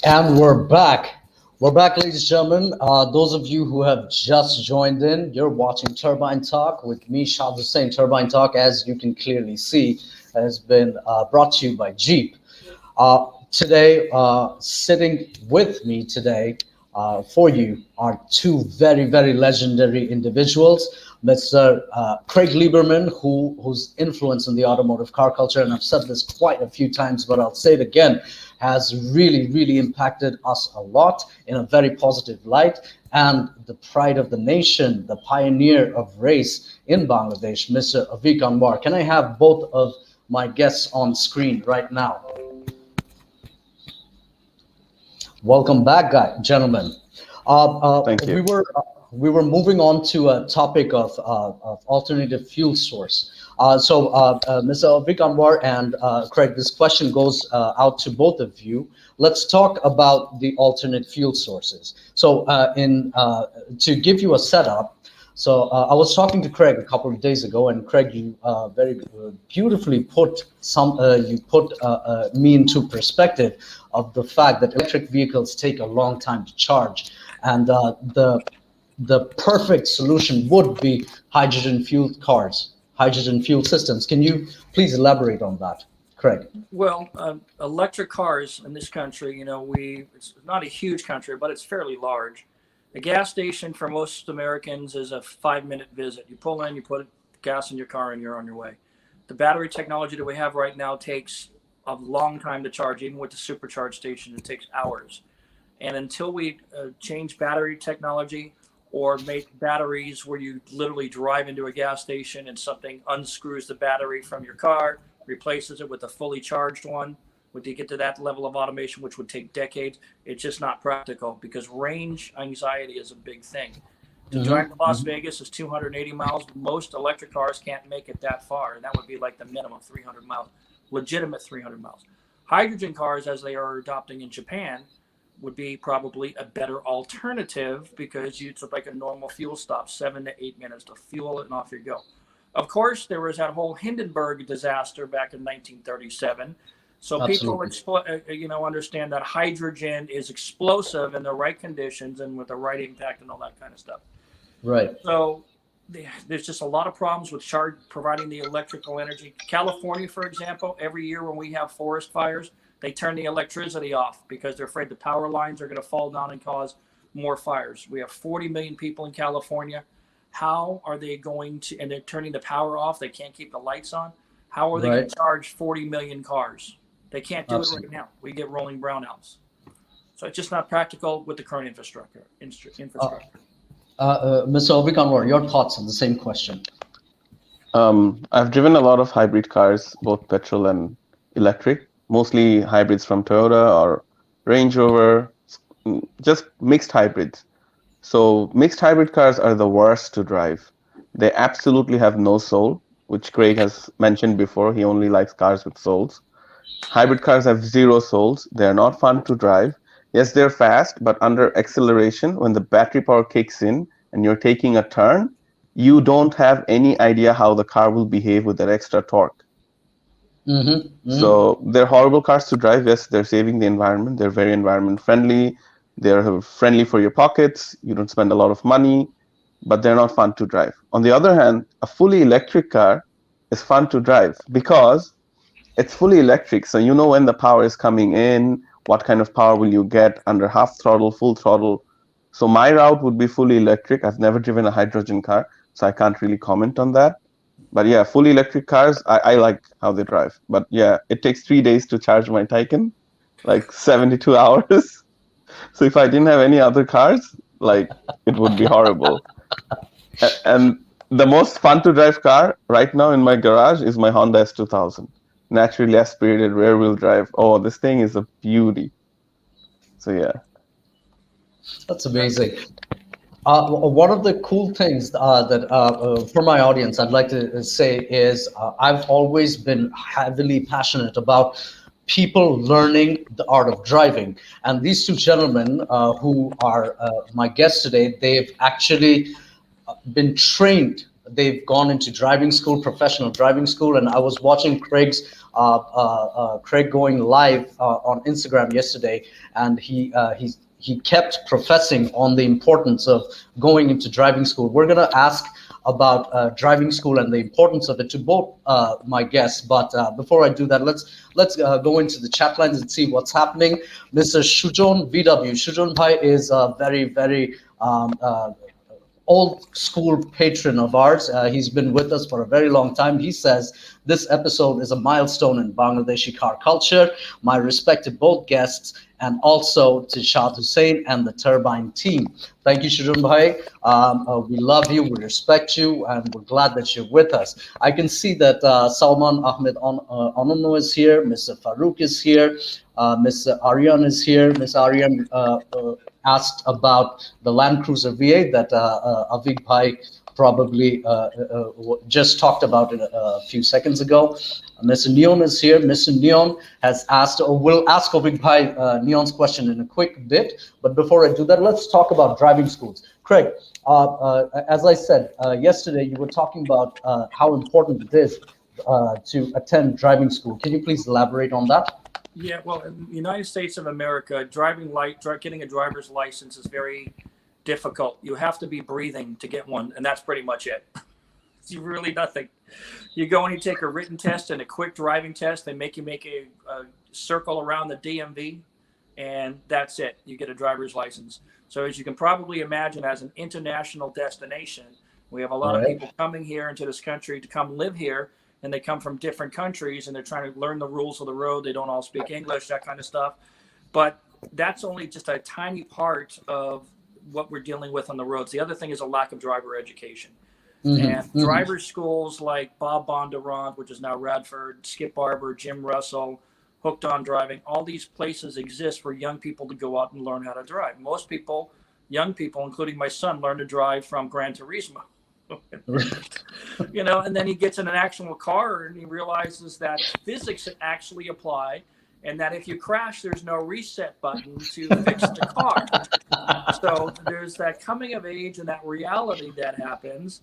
And we're back. We're back, ladies and gentlemen. Those of you who have just joined in, you're watching Turbine Talk with me, Shad Hussain. Turbine Talk, as you can clearly see, has been brought to you by Jeep. Today, sitting with me today for you are two very, very legendary individuals. Mr. Craig Lieberman, whose influence in the automotive car culture, and I've said this quite a few times, but I'll say it again, has really, really impacted us a lot in a very positive light, and the pride of the nation, the pioneer of race in Bangladesh, Mr. Avik Anwar. Can I have both of my guests on screen right now? Welcome back, gentlemen. Thank you. We were moving on to a topic of alternative fuel source. Mr. Avik Anwar and Craig, this question goes out to both of you. Let's talk about the alternate fuel sources. So to give you a setup, I was talking to Craig a couple of days ago, and Craig, you very beautifully put me into perspective of the fact that electric vehicles take a long time to charge, and the perfect solution would be hydrogen fueled cars, hydrogen fuel systems. Can you please elaborate on that, Craig? Well, electric cars in this country, it's not a huge country, but it's fairly large. A gas station for most Americans is a 5-minute visit. You pull in, you put gas in your car, and you're on your way. The battery technology that we have right now takes a long time to charge. Even with the supercharge station, it takes hours. And until we change battery technology or make batteries where you literally drive into a gas station and something unscrews the battery from your car, replaces it with a fully charged one, would you get to that level of automation, which would take decades? It's just not practical because range anxiety is a big thing. To drive to Las Vegas is 280 miles. Most electric cars can't make it that far, and that would be like the minimum 300 miles, legitimate 300 miles. Hydrogen cars, as they are adopting in Japan, would be probably a better alternative because it's like a normal fuel stop, 7 to 8 minutes to fuel it and off you go. Of course, there was that whole Hindenburg disaster back in 1937. So Absolutely. People, understand that hydrogen is explosive in the right conditions and with the right impact and all that kind of stuff. Right. So there's just a lot of problems with providing the electrical energy. California, for example, every year when we have forest fires, they turn the electricity off because they're afraid the power lines are going to fall down and cause more fires. We have 40 million people in California. How are they going to, and they're turning the power off, they can't keep the lights on. How are they going to charge 40 million cars? They can't do it right now. We get rolling brownouts. So it's just not practical with the current infrastructure. Mr. Avik Anwar, your thoughts on the same question? I've driven a lot of hybrid cars, both petrol and electric, mostly hybrids from Toyota or Range Rover, just mixed hybrids. So mixed hybrid cars are the worst to drive. They absolutely have no soul, which Craig has mentioned before. He only likes cars with souls. Hybrid cars have zero souls. They're not fun to drive. Yes, they're fast, but under acceleration, when the battery power kicks in and you're taking a turn, you don't have any idea how the car will behave with that extra torque. So they're horrible cars to drive. Yes, they're saving the environment. They're very environment friendly. They're friendly for your pockets. You don't spend a lot of money, but they're not fun to drive. On the other hand, a fully electric car is fun to drive because it's fully electric. So you know when the power is coming in, what kind of power will you get under half throttle, full throttle. So my route would be fully electric. I've never driven a hydrogen car, so I can't really comment on that. But yeah, fully electric cars, I like how they drive. But yeah, it takes 3 days to charge my Taycan, like 72 hours. So if I didn't have any other cars, like it would be horrible. And the most fun to drive car right now in my garage is my Honda S2000. Naturally aspirated rear wheel drive. Oh, this thing is a beauty. So yeah. That's amazing. One of the cool things that for my audience I'd like to say is I've always been heavily passionate about people learning the art of driving. And these two gentlemen who are my guests today, they've actually been trained. They've gone into driving school, professional driving school, and I was watching Craig going live on Instagram yesterday, and he kept professing on the importance of going into driving school. We're gonna ask about driving school and the importance of it to both my guests. But before I do that, let's go into the chat lines and see what's happening. Mr. Shujon VW, Shujon Bhai is a very old school patron of ours. He's been with us for a very long time. He says this episode is a milestone in Bangladeshi car culture. My respect to both guests and also to Shad Hussain and the Turbine team. Thank you, Shirun Bhai. We love you, we respect you, and we're glad that you're with us. I can see that Salman Ahmed Onono is here, Mr. Farouk is here, Ms. Aryan is here. Ms. Aryan asked about the Land Cruiser V8 that Avik Bhai probably just talked about it a few seconds ago. Mr. Neon is here. Mr. Neon has asked, or will ask Avik Bhai Neon's question in a quick bit. But before I do that, let's talk about driving schools. Craig, as I said yesterday, you were talking about how important it is to attend driving school. Can you please elaborate on that? Yeah, well, in the United States of America, getting a driver's license is very difficult. You have to be breathing to get one, and that's pretty much it. It's really nothing. You go and you take a written test and a quick driving test. They make you make a circle around the DMV, and that's it. You get a driver's license. So as you can probably imagine, as an international destination, we have a lot of people coming here into this country to come live here. And they come from different countries and they're trying to learn the rules of the road. They don't all speak English, that kind of stuff. But that's only just a tiny part of what we're dealing with on the roads. The other thing is a lack of driver education. And driver schools like Bob Bondurant, which is now Radford, Skip Barber, Jim Russell, Hooked on Driving, all these places exist for young people to go out and learn how to drive. Most people, young people, including my son, learn to drive from Gran Turismo. And then he gets in an actual car and he realizes that physics actually apply and that if you crash, there's no reset button to fix the car. So there's that coming of age and that reality that happens.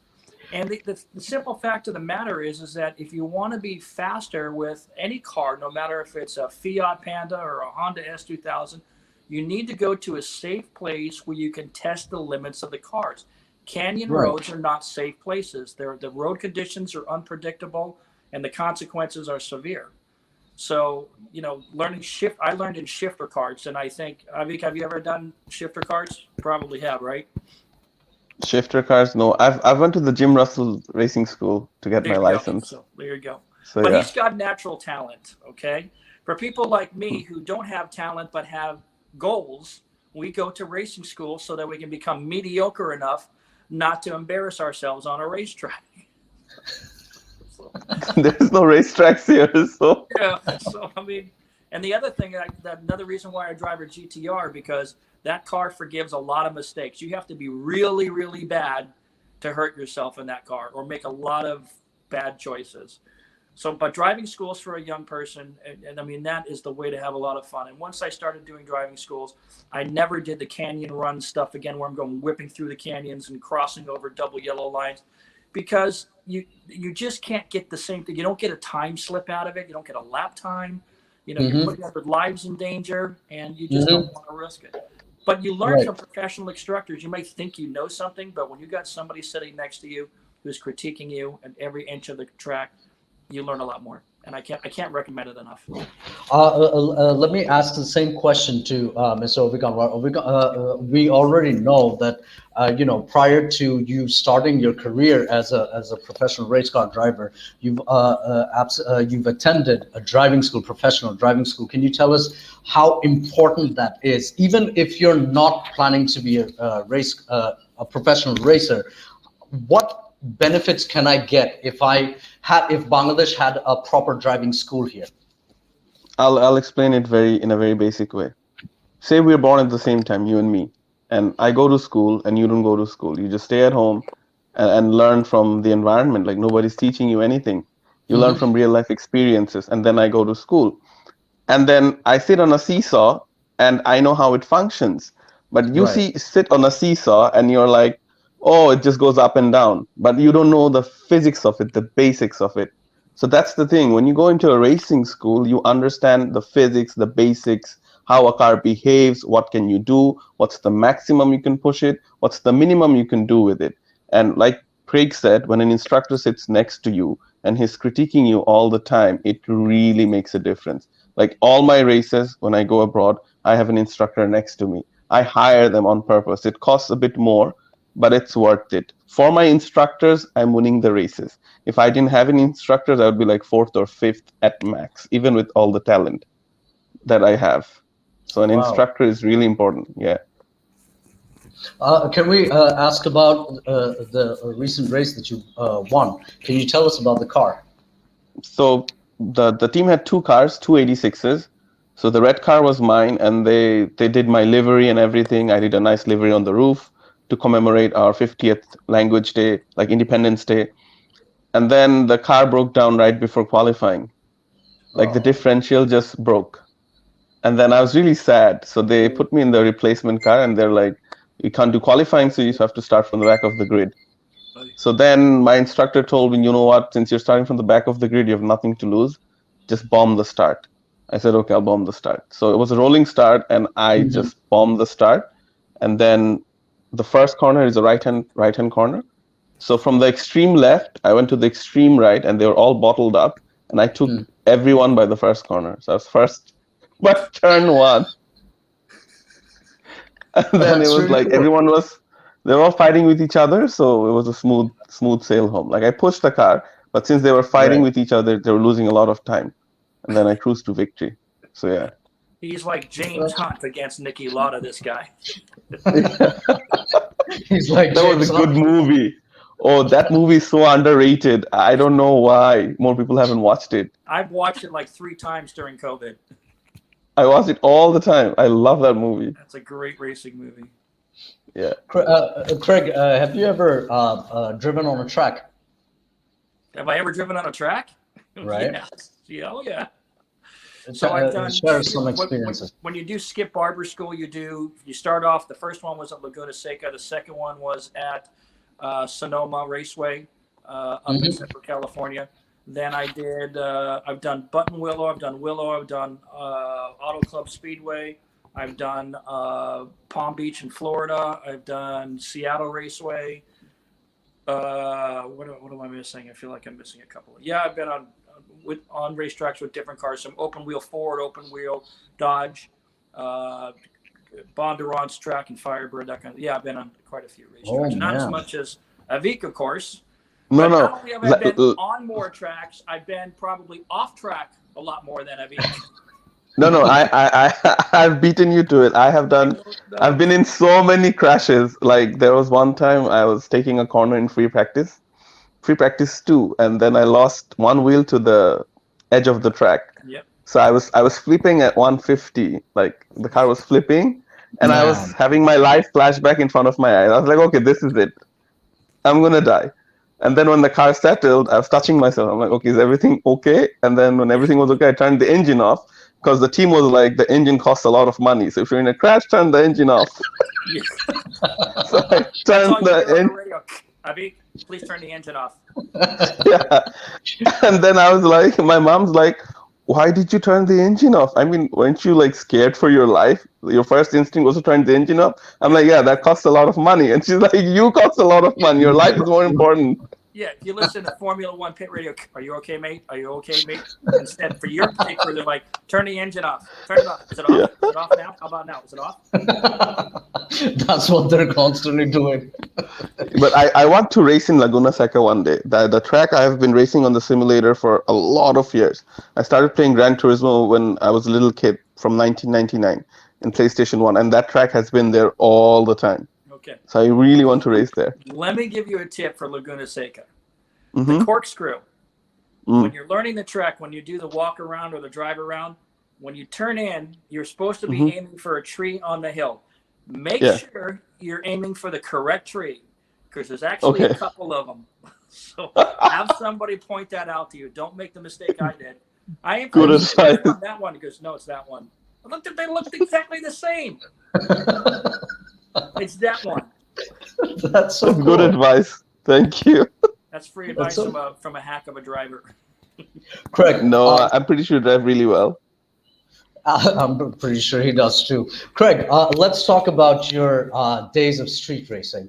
And the simple fact of the matter is that if you want to be faster with any car, no matter if it's a Fiat Panda or a Honda S2000, you need to go to a safe place where you can test the limits of the cars. Canyon roads are not safe places. The road conditions are unpredictable and the consequences are severe. So, I learned in shifter carts, and I think, Avik, have you ever done shifter carts? Probably have, right? Shifter cars, no. I've went to the Jim Russell Racing School to get my license. So there you go. So, but he's got natural talent, okay? For people like me who don't have talent but have goals, we go to racing school so that we can become mediocre enough not to embarrass ourselves on a racetrack. There's no racetracks here, so. Yeah, so I mean, And the other thing, another reason why I drive a GTR, because that car forgives a lot of mistakes. You have to be really, really bad to hurt yourself in that car or make a lot of bad choices. So, but driving schools for a young person, and I mean, that is the way to have a lot of fun. And once I started doing driving schools, I never did the canyon run stuff again, where I'm going whipping through the canyons and crossing over double yellow lines, because you just can't get the same thing. You don't get a time slip out of it. You don't get a lap time. You know, you're putting other lives in danger, and you just don't want to risk it. But you learn from professional instructors. You may think you know something, but when you got somebody sitting next to you who's critiquing you at every inch of the track, you learn a lot more. And I can't recommend it enough. Let me ask the same question to Mr. Avik Anwar. We already know that prior to you starting your career as a professional race car driver, you've attended a driving school, professional driving school. Can you tell us how important that is, even if you're not planning to be a professional racer? What benefits can I get if Bangladesh had a proper driving school here? I'll explain it in a very basic way. Say we're born at the same time, you and me, and I go to school and you don't go to school. You just stay at home and learn from the environment. Like nobody's teaching you anything. You learn from real life experiences, and then I go to school. And then I sit on a seesaw and I know how it functions. But you sit on a seesaw and you're like, oh, it just goes up and down. But you don't know the physics of it, the basics of it. So that's the thing. When you go into a racing school, you understand the physics, the basics, how a car behaves, what can you do, what's the maximum you can push it, what's the minimum you can do with it. And like Craig said, when an instructor sits next to you and he's critiquing you all the time, it really makes a difference. Like all my races, when I go abroad, I have an instructor next to me. I hire them on purpose. It costs a bit more, but it's worth it. For my instructors, I'm winning the races. If I didn't have any instructors, I would be like fourth or fifth at max, even with all the talent that I have. So an instructor is really important. Yeah. Can we ask about the recent race that you won? Can you tell us about the car? So the team had two cars, two 86s. So the red car was mine, and they did my livery and everything. I did a nice livery on the roof to commemorate our 50th language day, like Independence Day. And then the car broke down right before qualifying. Like the differential just broke. And then I was really sad. So they put me in the replacement car and they're like, you can't do qualifying, so you have to start from the back of the grid. So then my instructor told me, you know what, since you're starting from the back of the grid, you have nothing to lose. Just bomb the start. I said, okay, I'll bomb the start. So it was a rolling start and I just bombed the start. And then the first corner is a right-hand corner. So from the extreme left, I went to the extreme right and they were all bottled up. And I took everyone by the first corner. So I was first by turn one. And then it was really like cool. They were all fighting with each other. So it was a smooth sail home. Like I pushed the car, but since they were fighting with each other, they were losing a lot of time. And then I cruised to victory. So yeah. He's like James Hunt against Niki Lauda, this guy. He's like that was a good movie. Oh, that movie is so underrated. I don't know why more people haven't watched it. I've watched it like 3 times during COVID. I watch it all the time. I love that movie. That's a great racing movie. Yeah. Craig, have you ever driven on a track? Have I ever driven on a track? Right. Yes. Yeah. Oh, yeah. So I've done share some experiences. When you do Skip Barber School, you start off. The first one was at Laguna Seca. The second one was at Sonoma Raceway up in Central California. Then I've done Buttonwillow, I've done Willow, I've done Auto Club Speedway, I've done Palm Beach in Florida, I've done Seattle Raceway. What am I missing? I feel like I'm missing a couple. Yeah, I've been on racetracks with different cars, some open wheel Ford, open wheel Dodge, Bondurant's track and Firebird, that kind of. Yeah, I've been on quite a few racetracks. Not as much as Avik, of course. But not only have I been on more tracks, I've been probably off track a lot more than Avik. No, I've beaten you to it. I've been in so many crashes. Like there was one time I was taking a corner in free practice 2, and then I lost one wheel to the edge of the track. Yep. So I was flipping at 150, like the car was flipping, and I was Man. having my life flashback in front of my eyes. I was like, okay, this is it. I'm gonna die. And then when the car settled, I was touching myself. I'm like, okay, is everything okay? And then when everything was okay, I turned the engine off because the team was like, the engine costs a lot of money. So if you're in a crash, turn the engine off. Yeah. So I That's turned all you hear the on the engine. radio. Avik, please turn the engine off. Yeah. And then I was like, my mom's like, why did you turn the engine off? I mean, weren't you like scared for your life? Your first instinct was to turn the engine off. I'm like, yeah, that costs a lot of money. And she's like, you cost a lot of money. Your life is more important. Yeah, if you listen to Formula One pit radio, are you okay, mate? Are you okay, mate? Instead, for your paper, they're like, turn the engine off. Turn it off. Is it off? Yeah. Is it off now? How about now? Is it off? That's what they're constantly doing. But I want to race in Laguna Seca one day. The track I have been racing on the simulator for a lot of years. I started playing Gran Turismo when I was a little kid from 1999 in PlayStation 1, and that track has been there all the time. Okay. So I really want to race there. Let me give you a tip for Laguna Seca. Mm-hmm. The corkscrew. When you're learning the track, when you do the walk around or the drive around, when you turn in, you're supposed to be aiming for a tree on the hill. Make sure you're aiming for the correct tree, because there's actually a couple of them. So have somebody point that out to you. Don't make the mistake I did. I am Good advice. that one. He goes, no, it's that one. I looked at they looked exactly the same. It's that one. That's so cool. Good advice. Thank you. That's free advice from a hack of a driver. Craig, No, I'm pretty sure you drive really well. I'm pretty sure he does too. Craig, let's talk about your days of street racing.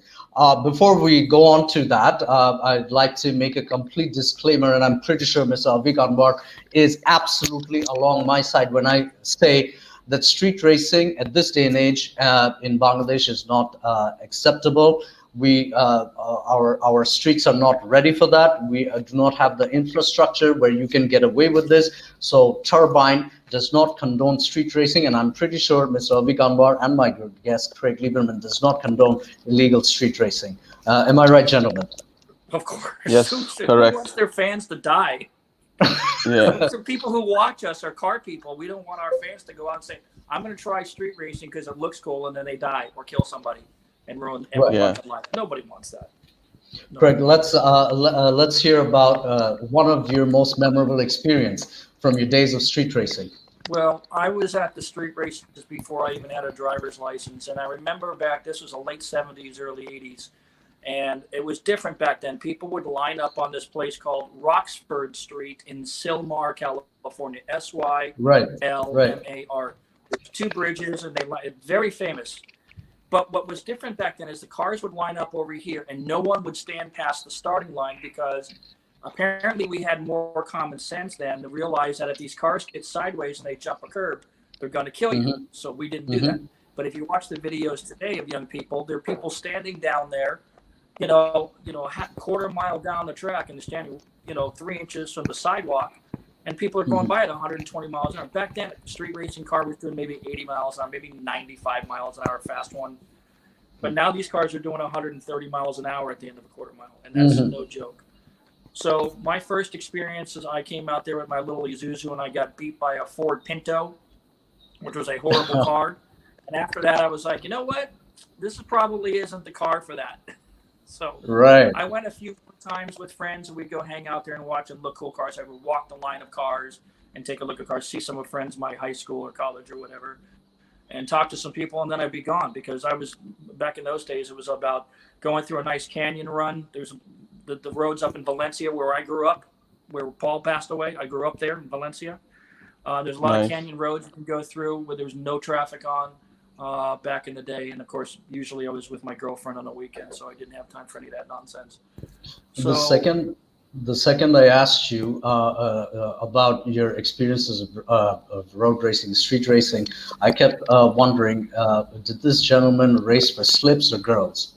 Before we go on to that, I'd like to make a complete disclaimer, and I'm pretty sure Mr. Avik Anwar is absolutely along my side when I say that street racing at this day and age in Bangladesh is not acceptable. Our streets are not ready for that. We do not have the infrastructure where you can get away with this. So Turbine does not condone street racing, and I'm pretty sure Mr. Avik Anwar and my good guest Craig Lieberman does not condone illegal street racing. Am I right, gentlemen? Of course. Yes, Who correct. wants their fans to die? Yeah. So people who watch us are car people. We don't want our fans to go out and say, I'm going to try street racing because it looks cool, and then they die or kill somebody and ruin everyone's life. Nobody wants that. Craig, let's hear about one of your most memorable experience from your days of street racing. Well, I was at the street races before I even had a driver's license, and I remember this was the late 70s, early 80s, and it was different back then. People would line up on this place called Roxford Street in Sylmar, California, Sylmar. There's two bridges, and it's very famous. But what was different back then is the cars would line up over here, and no one would stand past the starting line, because apparently we had more common sense then to realize that if these cars get sideways and they jump a curb, they're going to kill you. So we didn't do that. But if you watch the videos today of young people, there are people standing down there, a quarter mile down the track, and they're standing, 3 inches from the sidewalk, and people are going by at 120 miles an hour. Back then, a street racing car was doing maybe 80 miles an hour, maybe 95 miles an hour, fast one. But now these cars are doing 130 miles an hour at the end of a quarter mile, and that's no joke. So my first experience is I came out there with my little Isuzu, and I got beat by a Ford Pinto, which was a horrible car. And after that, I was like, you know what? This probably isn't the car for that. So I went a few times with friends, and we'd go hang out there and watch and look cool cars. I would walk the line of cars and take a look at cars, see some of friends, my high school or college or whatever, and talk to some people, and then I'd be gone, because I was, back in those days, it was about going through a nice canyon run. There's the roads up in Valencia where I grew up, where Paul passed away. I grew up there in Valencia. There's a lot of canyon roads you can go through where there's no traffic on back in the day. And of course, usually I was with my girlfriend on the weekend, so I didn't have time for any of that nonsense. So the second I asked you about your experiences of road racing, street racing, I kept wondering, did this gentleman race for slips or girls?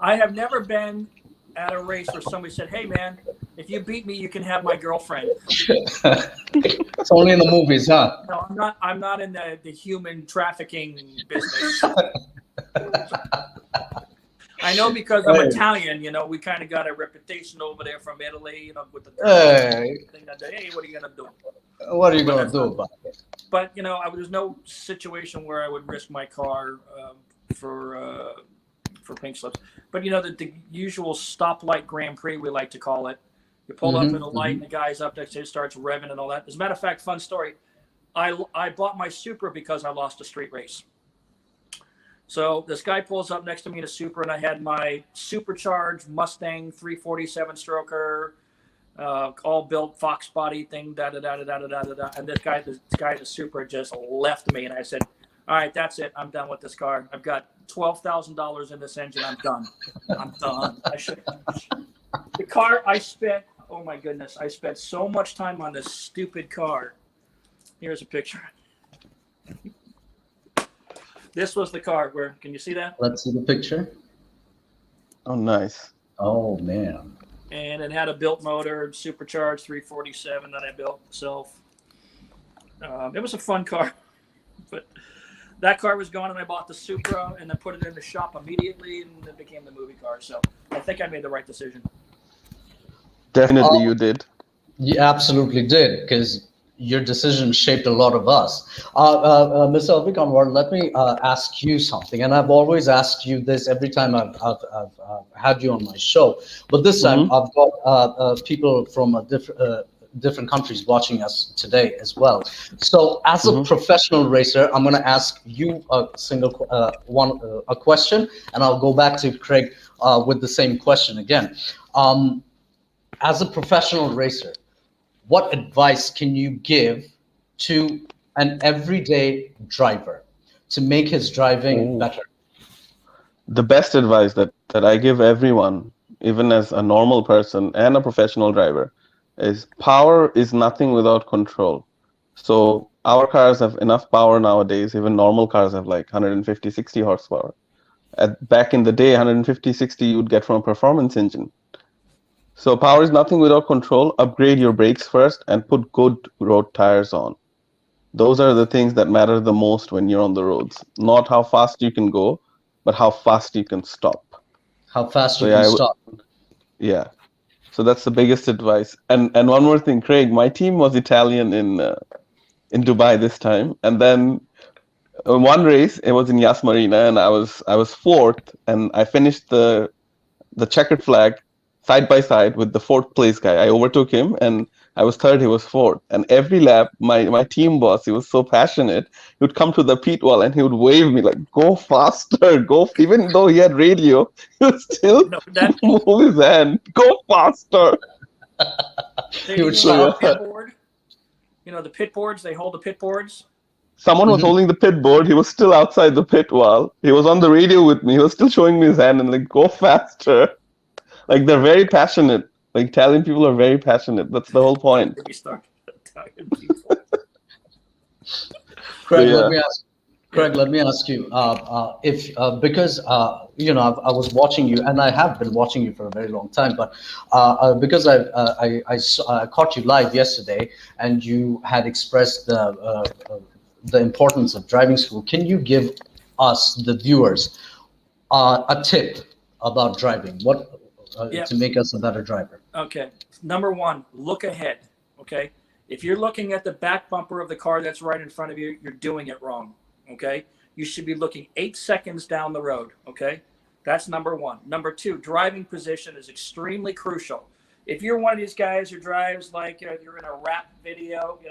I have never been at a race where somebody said, hey man, if you beat me, you can have my girlfriend. It's only in the movies, huh? No, I'm not in the human trafficking business. I know, because I'm Hey. Italian, we kind of got a reputation over there from Italy, with the Hey, thing that day. Hey, what are you gonna do? what are you gonna do about it? But there's no situation where I would risk my car for pink slips. But the usual stoplight Grand Prix, we like to call it. You pull up at a light, and the guy's up next to you starts revving and all that. As a matter of fact, fun story. I bought my Supra because I lost a street race. So this guy pulls up next to me in a Supra, and I had my supercharged Mustang 347 stroker, all built Fox body thing, da da da da da da da da. And this guy in the Supra just left me, and I said, "All right, that's it. I'm done with this car. I've got $12,000 in this engine. I'm done. I'm done." The car I spent. Oh my goodness, I spent so much time on this stupid car. Here's a picture. This was the car. Where can you see that? Let's see the picture. Oh, nice. Oh man. And it had a built motor, supercharged 347 that I built myself. It was a fun car, but that car was gone, and I bought the Supra and then put it in the shop immediately, and it became the movie car. So I think I made the right decision. Definitely, you did. You absolutely did, because your decision shaped a lot of us. Mr. Avik Anwar, let me ask you something, and I've always asked you this every time I've had you on my show, but this time I've got people from different countries watching us today as well. So, as a professional racer, I'm going to ask you a question, and I'll go back to Craig with the same question again. As a professional racer, what advice can you give to an everyday driver to make his driving better? The best advice that I give everyone, even as a normal person and a professional driver, is power is nothing without control. So our cars have enough power nowadays. Even normal cars have like 150, 60 horsepower. Back in the day, 150, 60 you'd get from a performance engine. So power is nothing without control. Upgrade your brakes first and put good road tires on. Those are the things that matter the most when you're on the roads. Not how fast you can go, but how fast you can stop. How fast you can stop. Yeah. So that's the biggest advice. And one more thing, Craig, my team was Italian in Dubai this time. And then one race, it was in Yas Marina, and I was fourth, and I finished the checkered flag side by side with the fourth place guy. I overtook him, and I was third, he was fourth. And every lap, my team boss, he was so passionate, he would come to the pit wall and he would wave me like, "Go faster, go." Even though he had radio, he would still move his hand, "Go faster." He would show pit board. The pit boards, they hold the pit boards. Someone was holding the pit board. He was still outside the pit wall. He was on the radio with me. He was still showing me his hand and like, "Go faster." Like, they're very passionate. Like, Italian people are very passionate. That's the whole point. Craig, let me ask you, if because I was watching you, and I have been watching you for a very long time, but because I caught you live yesterday, and you had expressed the importance of driving school. Can you give us, the viewers, a tip about driving? To make us a better driver? Okay. Number one, look ahead. Okay. If you're looking at the back bumper of the car that's right in front of you, you're doing it wrong. Okay. You should be looking 8 seconds down the road. Okay. That's number one. Number two, driving position is extremely crucial. If you're one of these guys who drives like you're in a rap video, you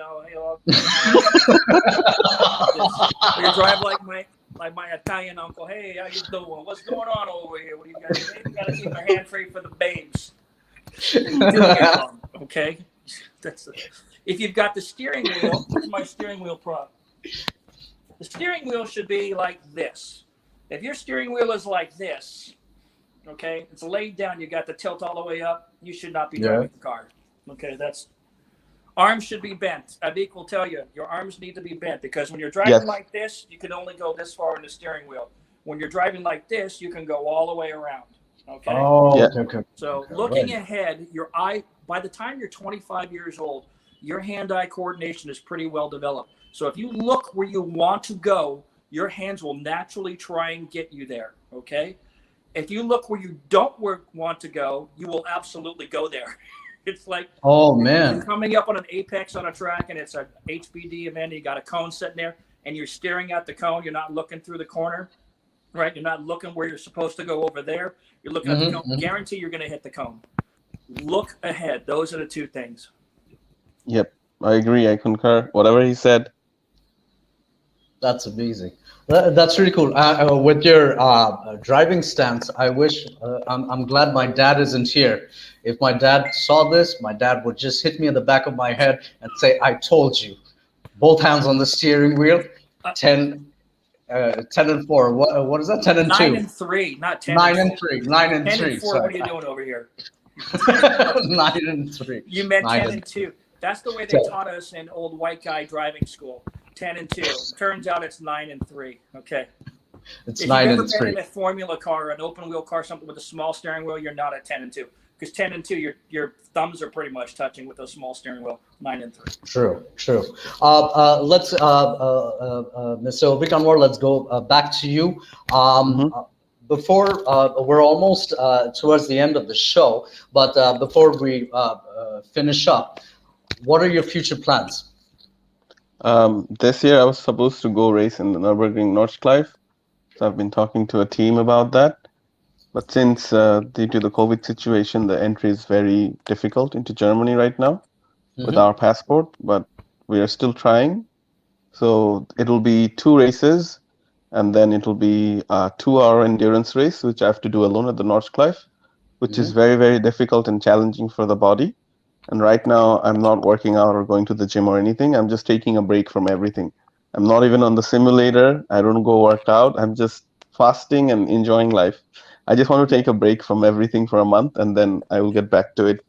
drive like my Italian uncle. "Hey, how you doing? What's going on over here? What do you got? You got to keep my hand free for the babes." Okay, if you've got the steering wheel. Where's my steering wheel prop? The steering wheel should be like this. If your steering wheel is like this, okay, it's laid down. You got the tilt all the way up. You should not be driving the car. Okay, arms should be bent. Avik will tell you your arms need to be bent, because when you're driving like this, you can only go this far in the steering wheel. When you're driving like this, you can go all the way around. Okay. Okay. So looking ahead, by the time you're 25 years old, your hand-eye coordination is pretty well developed. So if you look where you want to go, your hands will naturally try and get you there. Okay. if you look where you don't want to go, you will absolutely go there. It's like, Oh you're man. coming up on an apex on a track and it's a HBD event. You got a cone sitting there and you're staring at the cone. You're not looking through the corner, right? You're not looking where you're supposed to go over there. You're looking at the cone. Guarantee you're going to hit the cone. Look ahead. Those are the two things. Yep, I agree. I concur. Whatever he said. That's amazing. That's really cool. With your driving stance, I wish I'm glad my dad isn't here. If my dad saw this, my dad would just hit me in the back of my head and say, "I told you." Both hands on the steering wheel. 10, 10 and 4. What is that? 10 and 9 2. and 3, not 10 9 and and 3. 9 and 10 3. and 4. Sorry. What are you doing over here? 9 and 3. You meant 9 10 and 2. That's the way they taught us in old white guy driving school. 10 and 2. Turns out it's 9 and 3. Okay. It's If 9 you've and ever been 3. in a Formula car, an open wheel car, something with a small steering wheel, you're not at 10 and 2. Because 10 and 2, your thumbs are pretty much touching with a small steering wheel. 9 and 3. True. Let's, Mr. Avik Anwar, let's go back to you. Before we're almost towards the end of the show, but before we finish up, what are your future plans? This year I was supposed to go race in the Nürburgring Nordschleife. So I've been talking to a team about that. But since due to the COVID situation, the entry is very difficult into Germany right now with our passport, but we are still trying. So it'll be 2 races, and then it'll be a 2-hour endurance race, which I have to do alone at the Nordschleife, which is very, very difficult and challenging for the body. And right now, I'm not working out or going to the gym or anything. I'm just taking a break from everything. I'm not even on the simulator. I don't go work out. I'm just fasting and enjoying life. I just want to take a break from everything for a month, and then I will get back to it.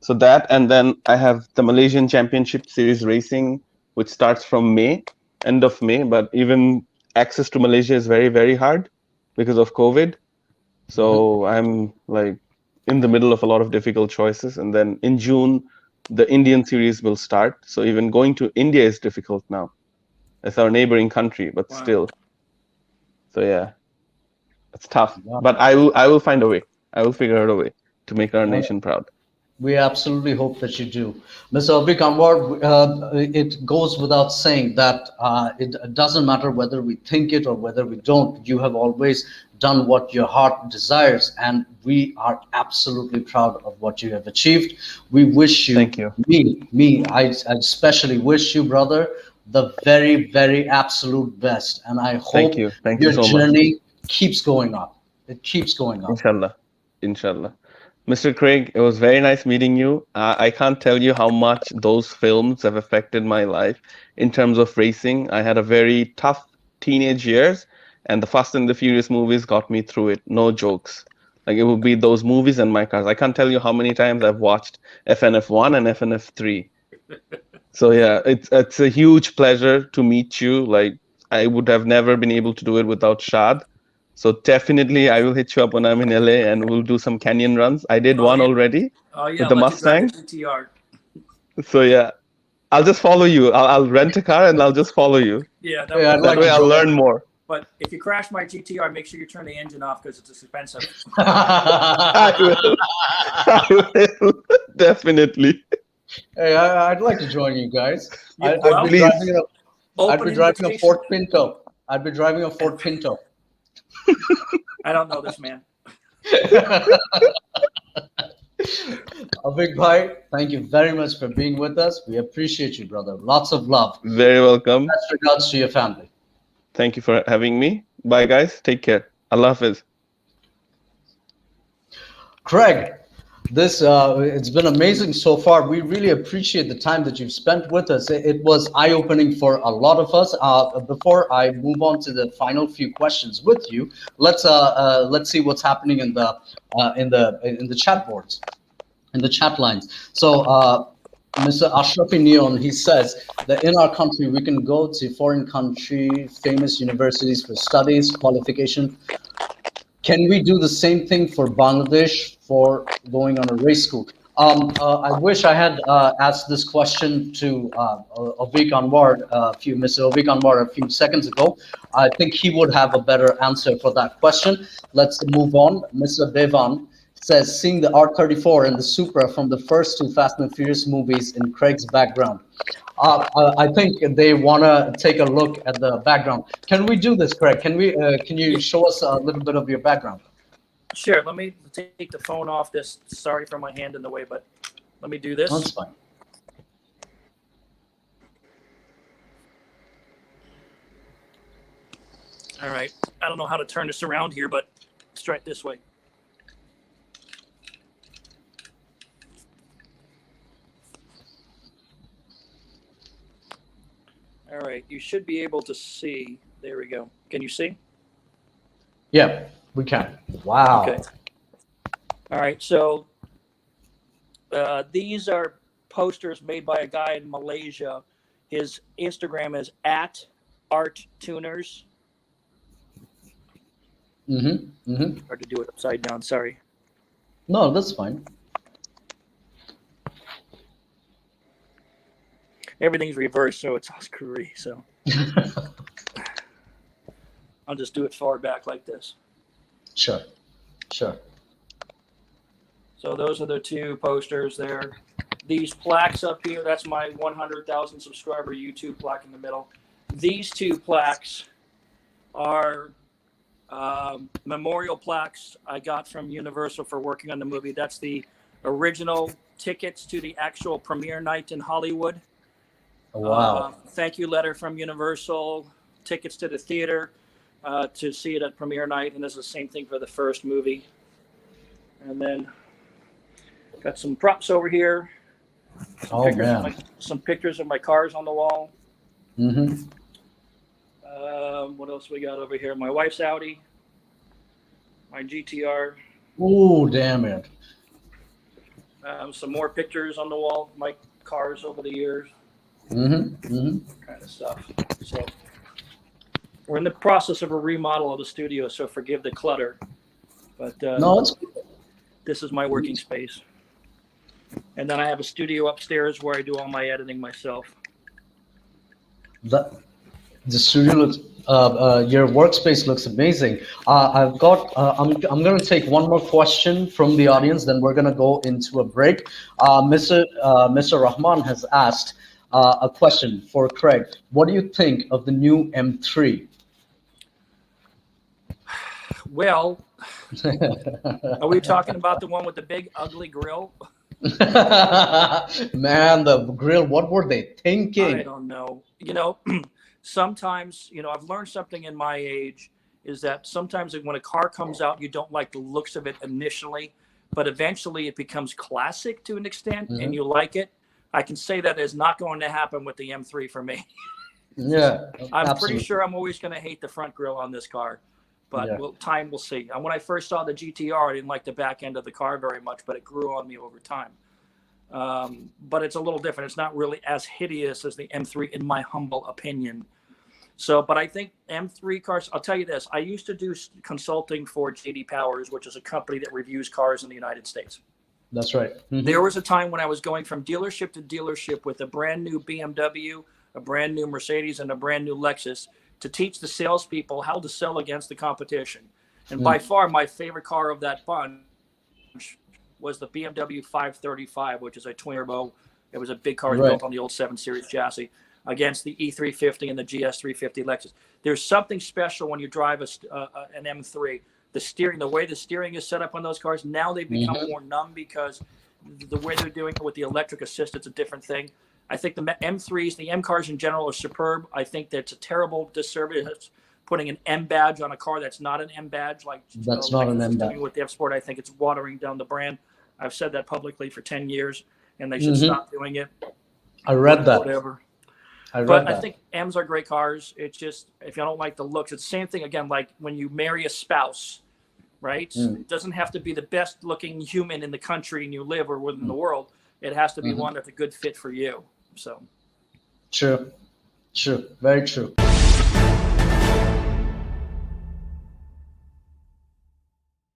So that, and then I have the Malaysian Championship Series racing, which starts from May, end of May. But even access to Malaysia is very, very hard because of COVID. So I'm like in the middle of a lot of difficult choices. And then in June, the Indian series will start. So even going to India is difficult now. It's our neighboring country, but still. So yeah, it's tough. But I will find a way. I will figure out a way to make our nation proud. We absolutely hope that you do. Mr. Avik Anwar, it goes without saying that it doesn't matter whether we think it or whether we don't. You have always done what your heart desires, and we are absolutely proud of what you have achieved. We wish you, Thank you. I especially wish you, brother, the very, very absolute best. And I hope Thank your you so much. journey keeps going up. It keeps going up. Inshallah. Inshallah. Mr. Craig, it was very nice meeting you. I can't tell you how much those films have affected my life in terms of racing. I had a very tough teenage years, and the Fast and the Furious movies got me through it. No jokes. Like it would be those movies and my cars. I can't tell you how many times I've watched FNF1 and FNF3. So yeah, it's a huge pleasure to meet you. Like I would have never been able to do it without Shad. So definitely I will hit you up when I'm in LA and we'll do some canyon runs. I did one already with the Let you drive Mustang. the GTR. So yeah, I'll just follow you. I'll rent a car and I'll just follow you. Yeah, Yeah, I'd That like way to I'll join. learn more. But if you crash my GTR, make sure you turn the engine off because it's expensive. I will. I will. Definitely. Hey, I'd like to join you guys. I'd be Please. driving a Ford Pinto. I'd be driving a Ford Pinto. I don't know this man. Avik Bhai, thank you very much for being with us. We appreciate you, brother. Lots of love. Very welcome. Best regards to your family. Thank you for having me. Bye guys. Take care. Allah Hafiz. Craig, this it's been amazing so far. We really appreciate the time that you've spent with us. It was eye-opening for a lot of us. Before I move on to the final few questions with you, let's see what's happening in the chat boards, in the chat lines. So Mr. Ashrafi Neon, he says that in our country we can go to foreign country, famous universities for studies, qualification. Can we do the same thing for Bangladesh for going on a race school? I wish I had asked this question to Avik Anwar, Mr. Avik Anwar, a few seconds ago. I think he would have a better answer for that question. Let's move on. Mr. Devan says, seeing the R34 and the Supra from the first two Fast and Furious movies in Craig's background. I think they want to take a look at the background. Can we do this, Craig? Can you Yeah, show us a little bit of your background? sure. Let me take the phone off this. Sorry for my hand in the way, but let me do this. That's fine. All right. I don't know how to turn this around here, but let's try it this way. All right. You should be able to see. There we go. Can you see? Yeah, we can. Wow. Okay. All right. So these are posters made by a guy in Malaysia. His Instagram is @ArtTuners. Hard to do it upside down. Sorry. No, that's fine. Everything's reversed, so it's all screwy. So I'll just do it far back like this. Sure. So those are the two posters there. These plaques up here, that's my 100,000 subscriber YouTube plaque in the middle. These two plaques are memorial plaques I got from Universal for working on the movie. That's the original tickets to the actual premiere night in Hollywood. Wow. Thank you letter from Universal, tickets to the theater to see it at premiere night. And this is the same thing for the first movie. And then got some props over here. Some pictures of my cars on the wall. What else we got over here? My wife's Audi, my GTR. Oh, damn it. Some more pictures on the wall, my cars over the years. Kind of stuff. So we're in the process of a remodel of the studio, so forgive the clutter. But no, it's this is my working space. And then I have a studio upstairs where I do all my editing myself. The studio looks, your workspace looks amazing. I'm going to take one more question from the audience, then we're going to go into a break. Mr. Rahman has asked a question for Craig. What do you think of the new M3? Well, are we talking about the one with the big ugly grill? Man, the grill, what were they thinking? I don't know. Sometimes, I've learned something in my age is that sometimes when a car comes out, you don't like the looks of it initially, but eventually it becomes classic to an extent and you like it. I can say that is not going to happen with the M3 for me. Yeah, I'm pretty sure I'm always going to hate the front grille on this car, but time will see. And when I first saw the GTR, I didn't like the back end of the car very much, but it grew on me over time. But it's a little different. It's not really as hideous as the M3, in my humble opinion. So, but I think M3 cars, I'll tell you this, I used to do consulting for JD Powers, which is a company that reviews cars in the United States. That's right. There was a time when I was going from dealership to dealership with a brand new BMW, a brand new Mercedes, and a brand new Lexus to teach the salespeople how to sell against the competition. And by far, my favorite car of that bunch was the BMW 535, which is a twin turbo. It was a big car built on the old 7 Series chassis against the E350 and the GS350 Lexus. There's something special when you drive an M3. The way the steering is set up on those cars, now they've become more numb because the way they're doing it with the electric assist, it's a different thing. I think the M3s, the M cars in general, are superb. I think that's a terrible disservice putting an M badge on a car that's not an M badge. That's not an M badge. With the F Sport, I think it's watering down the brand. I've said that publicly for 10 years, and they should stop doing it. I read that. Whatever. I think M's are great cars. It's just, if you don't like the looks, it's the same thing again, like when you marry a spouse, right? It doesn't have to be the best looking human in the country and you live or within the world. It has to be one that's a good fit for you. So true. Very true.